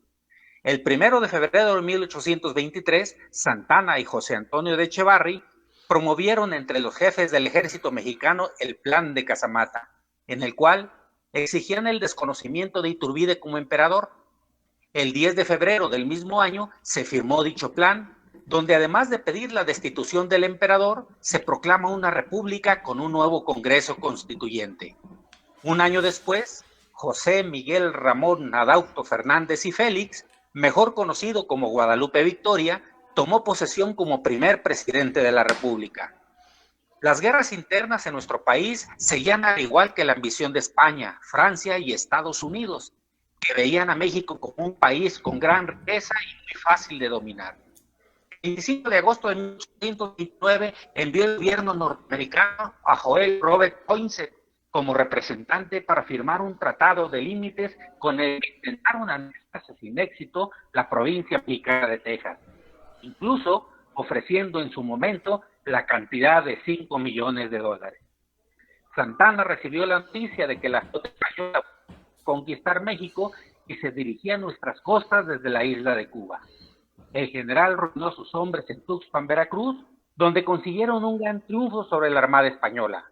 El 1 de febrero de 1823, Santana y José Antonio de Echevarri promovieron entre los jefes del ejército mexicano el Plan de Casamata, en el cual exigían el desconocimiento de Iturbide como emperador. El 10 de febrero del mismo año se firmó dicho plan, donde además de pedir la destitución del emperador, se proclama una república con un nuevo Congreso Constituyente. Un año después, José Miguel Ramón Adauto Fernández y Félix, mejor conocido como Guadalupe Victoria, tomó posesión como primer presidente de la República. Las guerras internas en nuestro país seguían al igual que la ambición de España, Francia y Estados Unidos, que veían a México como un país con gran riqueza y muy fácil de dominar. El 25 de agosto de 1829 envió el gobierno norteamericano a Joel Robert Poinsett como representante para firmar un tratado de límites con el que intentaron anexarse sin éxito la provincia mexicana de Texas, incluso ofreciendo en su momento la cantidad de $5 millones. Santana recibió la noticia de que la flota española iba a conquistar México y se dirigía a nuestras costas desde la isla de Cuba. El general reunió a sus hombres en Tuxpan, Veracruz, donde consiguieron un gran triunfo sobre la Armada Española.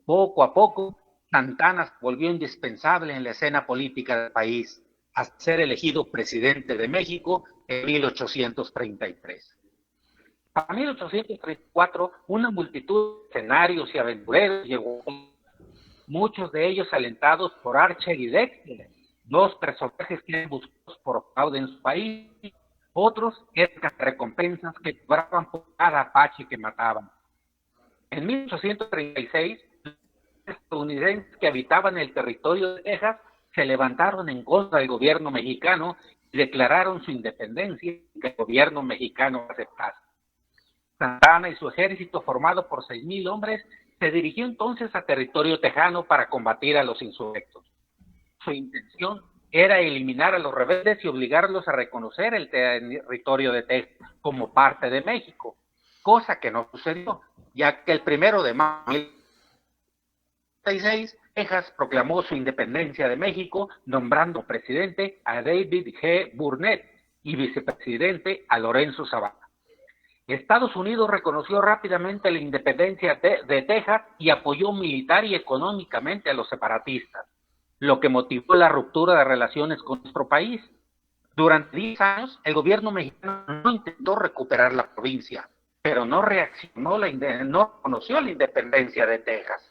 Poco a poco, Santana se volvió indispensable en la escena política del país, hasta ser elegido presidente de México en 1833. Para 1834, una multitud de escenarios y aventureros llegó, muchos de ellos alentados por Archer y Dexter, dos personajes que eran buscados por fraude en su país, otros eran recompensas que cobraban por cada apache que mataban. En 1836, los estadounidenses que habitaban el territorio de Texas se levantaron en contra del gobierno mexicano y declararon su independencia y que el gobierno mexicano aceptase. Santana y su ejército, formado por 6,000 hombres, se dirigió entonces a territorio tejano para combatir a los insurrectos. Su intención era eliminar a los rebeldes y obligarlos a reconocer el territorio de Texas como parte de México, cosa que no sucedió, ya que el 1 de mayo de 1836, Texas proclamó su independencia de México, nombrando presidente a David G. Burnett y vicepresidente a Lorenzo Zavala. Estados Unidos reconoció rápidamente la independencia de Texas y apoyó militar y económicamente a los separatistas, lo que motivó la ruptura de relaciones con nuestro país. Durante 10 años, el gobierno mexicano no intentó recuperar la provincia, pero no reconoció la independencia de Texas.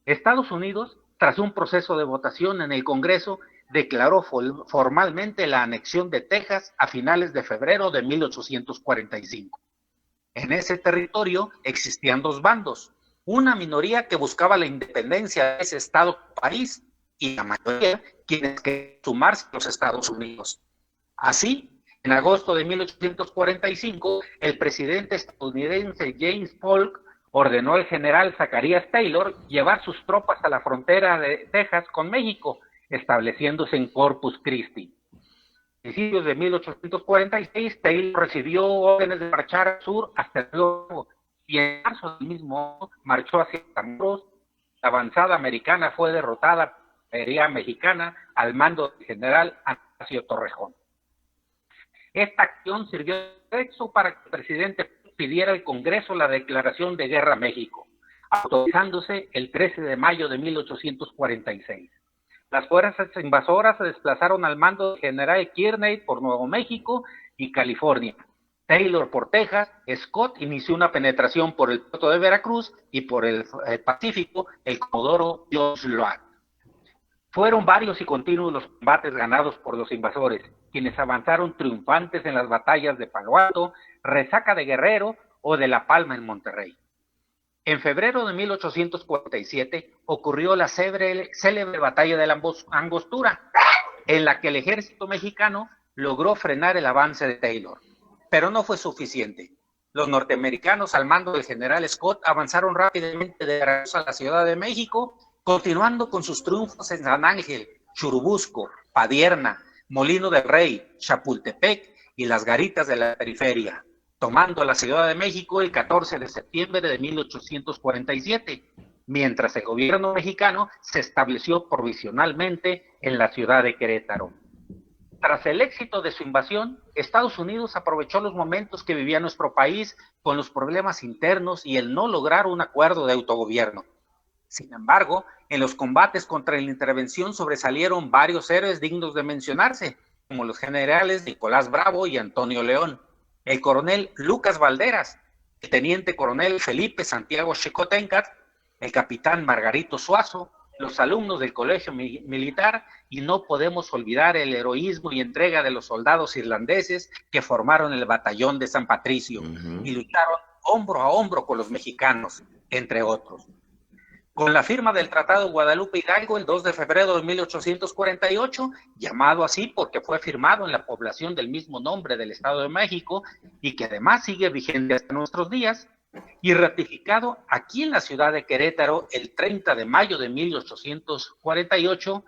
Estados Unidos, tras un proceso de votación en el Congreso, declaró formalmente la anexión de Texas a finales de febrero de 1845. En ese territorio existían dos bandos, una minoría que buscaba la independencia de ese estado país y la mayoría quienes querían sumarse a los Estados Unidos. Así, en agosto de 1845, el presidente estadounidense James Polk ordenó al general Zacharias Taylor llevar sus tropas a la frontera de Texas con México, estableciéndose en Corpus Christi. A principios de 1846, Taylor recibió órdenes de marchar al sur hasta el Río y en marzo del mismo año marchó hacia Matamoros. La avanzada americana fue derrotada por la caballería mexicana al mando del general Anastasio Torrejón. Esta acción sirvió de pretexto para que el presidente pidiera al Congreso la declaración de guerra a México, autorizándose el 13 de mayo de 1846. Las fuerzas invasoras se desplazaron al mando del general Kearney por Nuevo México y California. Taylor por Texas. Scott inició una penetración por el puerto de Veracruz y por el Pacífico el comodoro George Loat. Fueron varios y continuos los combates ganados por los invasores, quienes avanzaron triunfantes en las batallas de Palo Alto, Resaca de Guerrero o de La Palma en Monterrey. En febrero de 1847 ocurrió la célebre batalla de la Angostura, en la que el ejército mexicano logró frenar el avance de Taylor. Pero no fue suficiente. Los norteamericanos, al mando del general Scott, avanzaron rápidamente de Veracruz a la Ciudad de México, continuando con sus triunfos en San Ángel, Churubusco, Padierna, Molino del Rey, Chapultepec y las Garitas de la periferia, tomando la Ciudad de México el 14 de septiembre de 1847, mientras el gobierno mexicano se estableció provisionalmente en la ciudad de Querétaro. Tras el éxito de su invasión, Estados Unidos aprovechó los momentos que vivía nuestro país con los problemas internos y el no lograr un acuerdo de autogobierno. Sin embargo, en los combates contra la intervención sobresalieron varios héroes dignos de mencionarse, como los generales Nicolás Bravo y Antonio León, el coronel Lucas Valderas, el teniente coronel Felipe Santiago Xicoténcat, el capitán Margarito Suazo, los alumnos del colegio militar, y no podemos olvidar el heroísmo y entrega de los soldados irlandeses que formaron el batallón de San Patricio y lucharon hombro a hombro con los mexicanos, entre otros. Con la firma del Tratado de Guadalupe Hidalgo el 2 de febrero de 1848, llamado así porque fue firmado en la población del mismo nombre del Estado de México y que además sigue vigente hasta nuestros días, y ratificado aquí en la ciudad de Querétaro el 30 de mayo de 1848,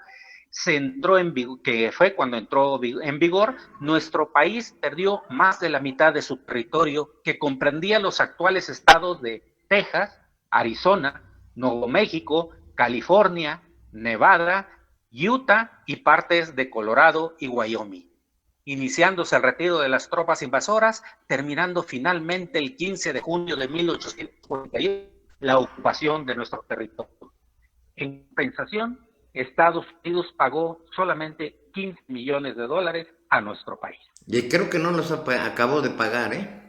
que fue cuando entró en vigor, nuestro país perdió más de la mitad de su territorio, que comprendía los actuales estados de Texas, Arizona, Nuevo México, California, Nevada, Utah y partes de Colorado y Wyoming, iniciándose el retiro de las tropas invasoras, terminando finalmente el 15 de junio de 1848 la ocupación de nuestro territorio. En compensación, Estados Unidos pagó solamente $15 millones a nuestro país. Y creo que no los acabó de pagar, ¿eh?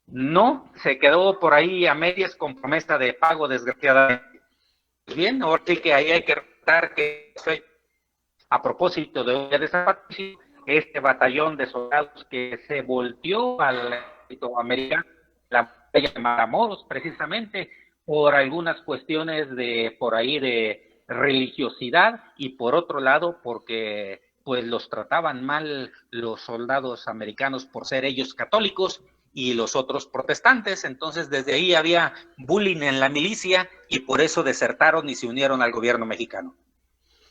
No, se quedó por ahí a medias con promesa de pago, desgraciadamente. Pues bien, ahora sí que ahí hay que recordar que a propósito de San Patricio, este batallón de soldados que se volteó al ejército americano, la batalla de Matamoros, precisamente por algunas cuestiones de religiosidad, y por otro lado porque pues los trataban mal los soldados americanos por ser ellos católicos y los otros protestantes. Entonces desde ahí había bullying en la milicia y por eso desertaron y se unieron al gobierno mexicano.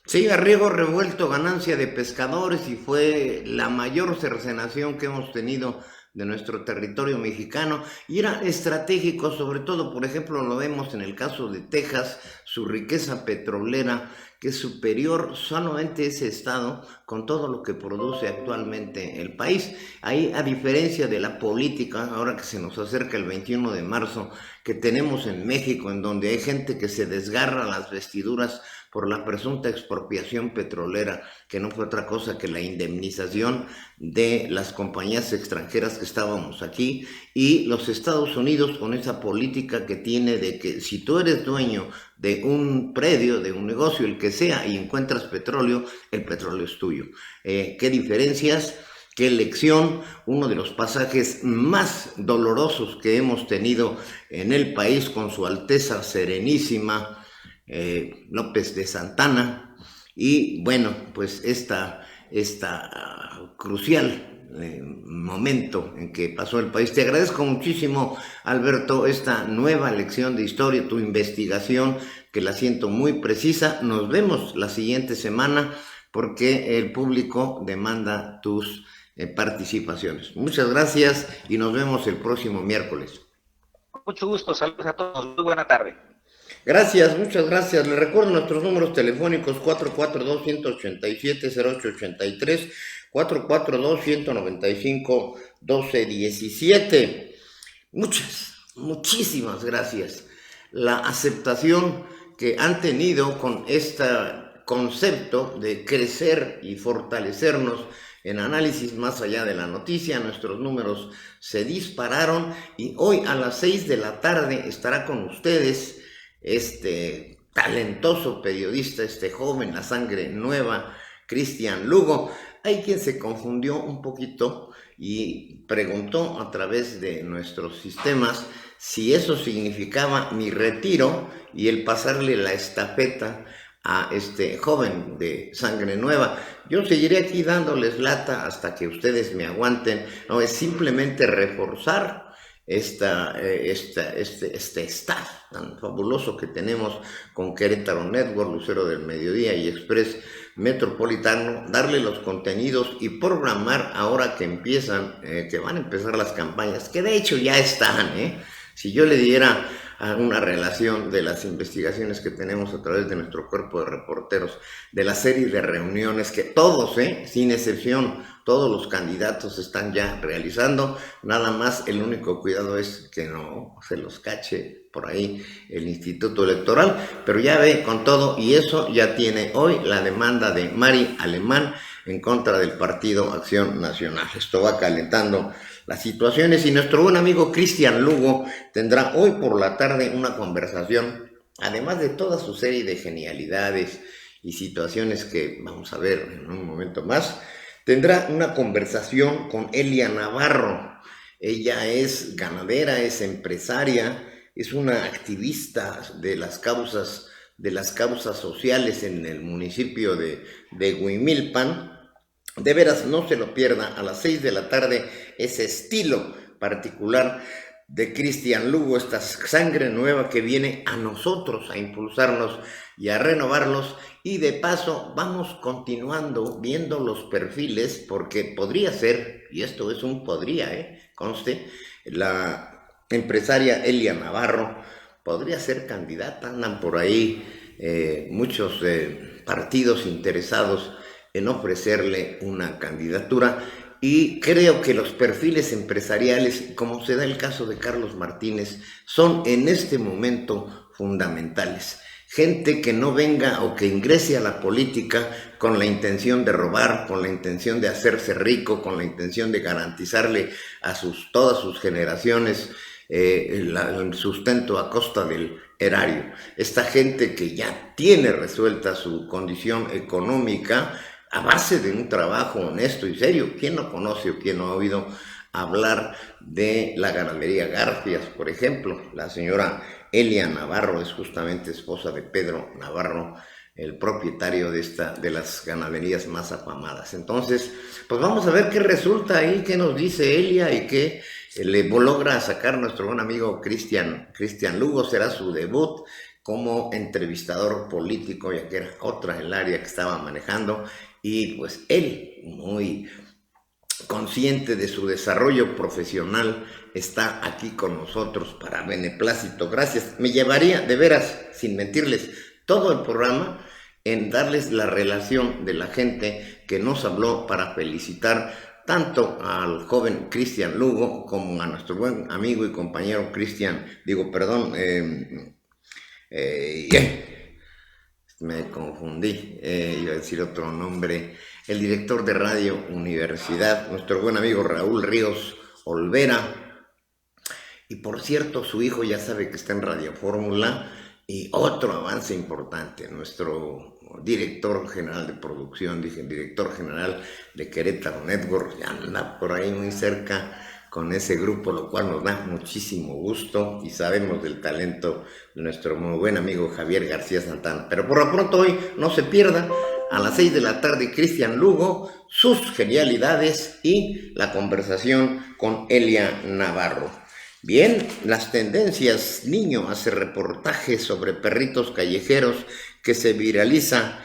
Sí, a riego revuelto, ganancia de pescadores, y fue la mayor cercenación que hemos tenido de nuestro territorio mexicano, y era estratégico, sobre todo, por ejemplo, lo vemos en el caso de Texas, su riqueza petrolera, que es superior solamente ese estado con todo lo que produce actualmente el país. Ahí, a diferencia de la política, ahora que se nos acerca el 21 de marzo, que tenemos en México, en donde hay gente que se desgarra las vestiduras por la presunta expropiación petrolera, que no fue otra cosa que la indemnización de las compañías extranjeras que estábamos aquí, y los Estados Unidos con esa política que tiene de que si tú eres dueño de un predio, de un negocio, el que sea, y encuentras petróleo, el petróleo es tuyo. ¿Qué diferencias? ¿Qué lección? Uno de los pasajes más dolorosos que hemos tenido en el país con su Alteza Serenísima López de Santana, Y bueno, pues esta crucial momento en que pasó el país. Te agradezco muchísimo, Alberto, esta nueva lección de historia, tu investigación, que la siento muy precisa. Nos vemos la siguiente semana porque el público demanda tus participaciones. Muchas gracias y nos vemos el próximo miércoles. Mucho gusto, saludos a todos, muy buena tarde. Gracias, muchas gracias. Les recuerdo nuestros números telefónicos: 442-187-0883, 442-195-1217. Muchísimas gracias. La aceptación que han tenido con este concepto de crecer y fortalecernos en análisis más allá de la noticia. Nuestros números se dispararon y hoy a las 6 de la tarde estará con ustedes este talentoso periodista, este joven, la sangre nueva, Cristian Lugo. Hay quien se confundió un poquito y preguntó a través de nuestros sistemas si eso significaba mi retiro y el pasarle la estafeta a este joven de sangre nueva. Yo seguiré aquí dándoles lata hasta que ustedes me aguanten. No, es simplemente reforzar este staff tan fabuloso que tenemos con Querétaro Network, Lucero del Mediodía y Express Metropolitano, darle los contenidos y programar ahora que que van a empezar las campañas, que de hecho ya están, Si yo le diera una relación de las investigaciones que tenemos a través de nuestro cuerpo de reporteros, de la serie de reuniones que todos, sin excepción, todos los candidatos están ya realizando, nada más el único cuidado es que no se los cache por ahí el Instituto Electoral, pero ya ve con todo, y eso ya tiene hoy la demanda de Mari Alemán en contra del Partido Acción Nacional. Esto va calentando las situaciones y nuestro buen amigo Cristian Lugo tendrá hoy por la tarde una conversación, además de toda su serie de genialidades y situaciones que vamos a ver en un momento más. Tendrá una conversación con Elia Navarro. Ella es ganadera, es empresaria, es una activista de las causas sociales en el municipio de Huimilpan. De veras, no se lo pierda, a las 6 de la tarde, ese estilo particular de Cristian Lugo, esta sangre nueva que viene a nosotros a impulsarnos y a renovarlos. Y de paso vamos continuando viendo los perfiles, porque podría ser, y esto es un podría, conste, la empresaria Elia Navarro podría ser candidata. Andan por ahí muchos partidos interesados en ofrecerle una candidatura, y creo que los perfiles empresariales, como se da el caso de Carlos Martínez, son en este momento fundamentales. Gente que no venga o que ingrese a la política con la intención de robar, con la intención de hacerse rico, con la intención de garantizarle a todas sus generaciones el sustento a costa del erario. Esta gente que ya tiene resuelta su condición económica a base de un trabajo honesto y serio. ¿Quién no conoce o quién no ha oído hablar de la ganadería Garfias, por ejemplo? La señora Elia Navarro es justamente esposa de Pedro Navarro, el propietario de las ganaderías más afamadas. Entonces, pues vamos a ver qué resulta ahí, qué nos dice Elia y qué le logra sacar nuestro buen amigo Cristian Lugo. Será su debut como entrevistador político, ya que era otra el área que estaba manejando, y pues él, muy consciente de su desarrollo profesional, está aquí con nosotros para beneplácito. Gracias. Me llevaría, de veras, sin mentirles, todo el programa en darles la relación de la gente que nos habló para felicitar tanto al joven Cristian Lugo como a nuestro buen amigo y compañero me confundí, iba a decir otro nombre, el director de Radio Universidad, nuestro buen amigo Raúl Ríos Olvera. Y por cierto, su hijo ya sabe que está en Radio Fórmula. Y otro avance importante, nuestro director general de producción, director general de Querétaro Network, ya anda por ahí muy cerca con ese grupo, lo cual nos da muchísimo gusto, y sabemos del talento de nuestro muy buen amigo Javier García Santana. Pero por lo pronto hoy no se pierda a las 6 de la tarde, Cristian Lugo, sus genialidades y la conversación con Elia Navarro. Bien, las tendencias. Niño hace reportaje sobre perritos callejeros que se viraliza.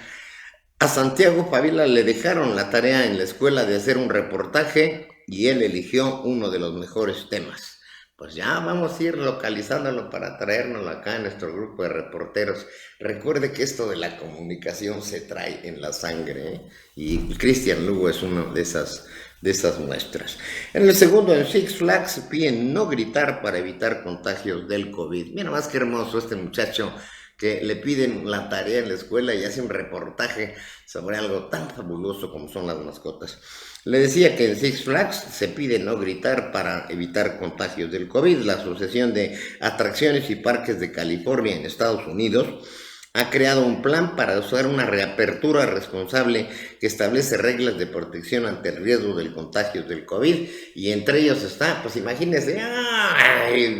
A Santiago Favila le dejaron la tarea en la escuela de hacer un reportaje y él eligió uno de los mejores temas. Pues ya vamos a ir localizándolo para traérnoslo acá en nuestro grupo de reporteros. Recuerde que esto de la comunicación se trae en la sangre, ¿eh? Y Cristian Lugo es una de esas muestras. En el segundo, en Six Flags, piden no gritar para evitar contagios del COVID. Mira más que hermoso este muchacho que le piden la tarea en la escuela y hace un reportaje sobre algo tan fabuloso como son las mascotas. Le decía que en Six Flags se pide no gritar para evitar contagios del COVID. La Asociación de Atracciones y Parques de California en Estados Unidos ha creado un plan para usar una reapertura responsable que establece reglas de protección ante el riesgo del contagio del COVID, y entre ellos está, pues imagínese,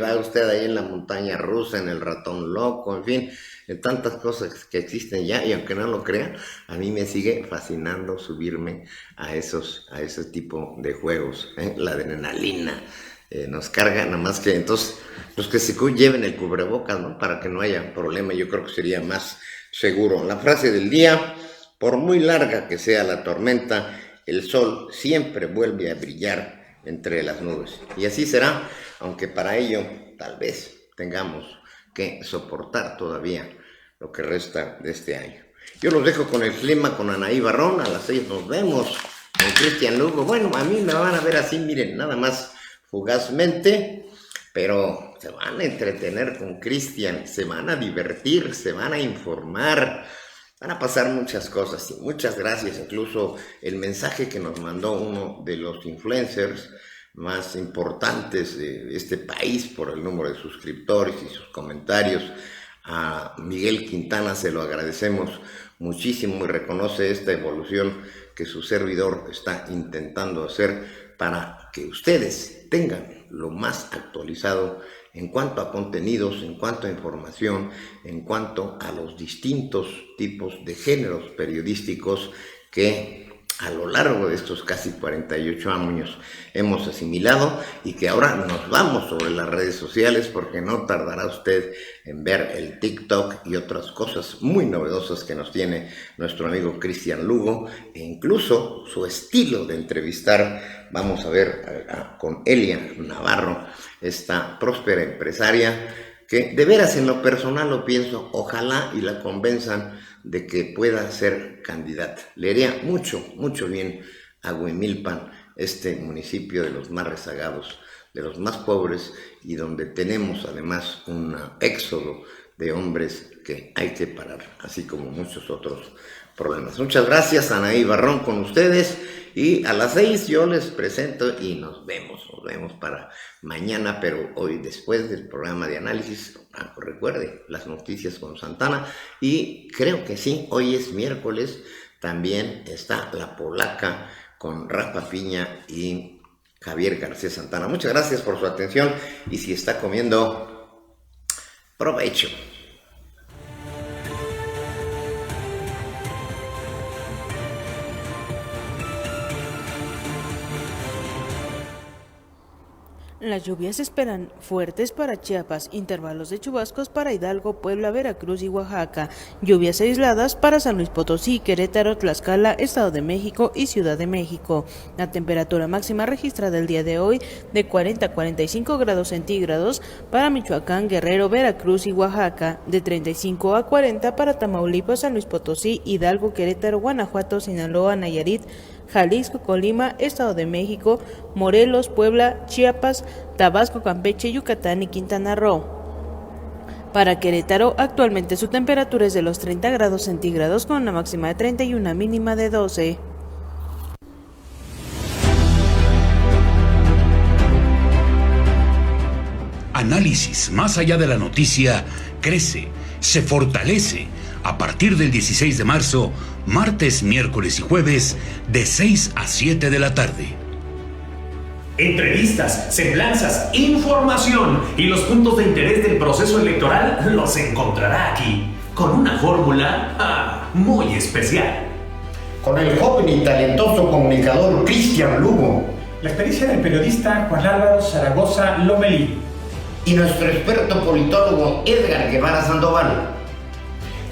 va usted ahí en la montaña rusa, en el ratón loco, en fin, en tantas cosas que existen ya, y aunque no lo crean, a mí me sigue fascinando subirme a ese tipo de juegos, la adrenalina. Nos carga, nada más que entonces los que se lleven el cubrebocas, ¿no? Para que no haya problema, yo creo que sería más seguro. La frase del día: por muy larga que sea la tormenta, el sol siempre vuelve a brillar entre las nubes. Y así será, aunque para ello tal vez tengamos que soportar todavía lo que resta de este año. Yo los dejo con el clima con Anaí Barrón. A las 6 nos vemos con Cristian Lugo. Bueno, a mí me van a ver así, miren, nada más fugazmente, pero se van a entretener con Cristian, se van a divertir, se van a informar, van a pasar muchas cosas. Y muchas gracias. Incluso el mensaje que nos mandó uno de los influencers más importantes de este país por el número de suscriptores y sus comentarios, a Miguel Quintana, se lo agradecemos muchísimo y reconoce esta evolución que su servidor está intentando hacer para que ustedes tengan lo más actualizado en cuanto a contenidos, en cuanto a información, en cuanto a los distintos tipos de géneros periodísticos que a lo largo de estos casi 48 años hemos asimilado, y que ahora nos vamos sobre las redes sociales, porque no tardará usted en ver el TikTok y otras cosas muy novedosas que nos tiene nuestro amigo Cristian Lugo, e incluso su estilo de entrevistar. Vamos a ver con Elia Navarro, esta próspera empresaria que de veras en lo personal lo pienso, ojalá y la convenzan de que pueda ser candidata. Le haría mucho, mucho bien a Huimilpan, este municipio de los más rezagados, de los más pobres, y donde tenemos además un éxodo de hombres que hay que parar, así como muchos otros problemas. Muchas gracias, Anaí Barrón con ustedes, y a las 6 yo les presento y nos vemos para mañana, pero hoy después del programa de análisis. Recuerde las noticias con Santana, y creo que sí, hoy es miércoles, también está La Polaca con Rafa Piña y Javier García Santana. Muchas gracias por su atención, y si está comiendo, provecho. Las lluvias se esperan fuertes para Chiapas, intervalos de chubascos para Hidalgo, Puebla, Veracruz y Oaxaca, lluvias aisladas para San Luis Potosí, Querétaro, Tlaxcala, Estado de México y Ciudad de México. La temperatura máxima registrada el día de hoy de 40 a 45 grados centígrados para Michoacán, Guerrero, Veracruz y Oaxaca, de 35 a 40 para Tamaulipas, San Luis Potosí, Hidalgo, Querétaro, Guanajuato, Sinaloa, Nayarit, Jalisco, Colima, Estado de México, Morelos, Puebla, Chiapas, Tabasco, Campeche, Yucatán y Quintana Roo. Para Querétaro, actualmente su temperatura es de los 30 grados centígrados con una máxima de 30 y una mínima de 12. Análisis más allá de la noticia crece, se fortalece. A partir del 16 de marzo, martes, miércoles y jueves, de 6 a 7 de la tarde. Entrevistas, semblanzas, información y los puntos de interés del proceso electoral los encontrará aquí, con una fórmula muy especial. con el joven y talentoso comunicador Cristian Lugo. La experiencia del periodista Juan Álvaro Zaragoza Lomelí. Y nuestro experto politólogo Edgar Guevara Sandoval.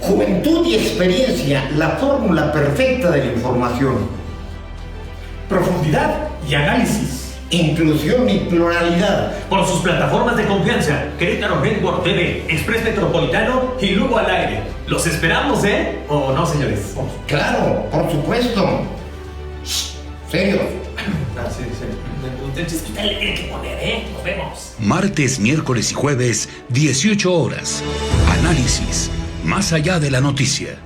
Juventud y experiencia, la fórmula perfecta de la información. Profundidad y análisis. Inclusión y pluralidad. Por sus plataformas de confianza, Querétaro Network TV, Express Metropolitano y Lugo al aire. Los esperamos, ¿eh? ¿O no, señores? Claro, por supuesto. Serios. Sí. Entonces, usted le tiene que poner, ¿eh? Nos vemos. Martes, miércoles y jueves, 18 horas. Análisis, más allá de la noticia.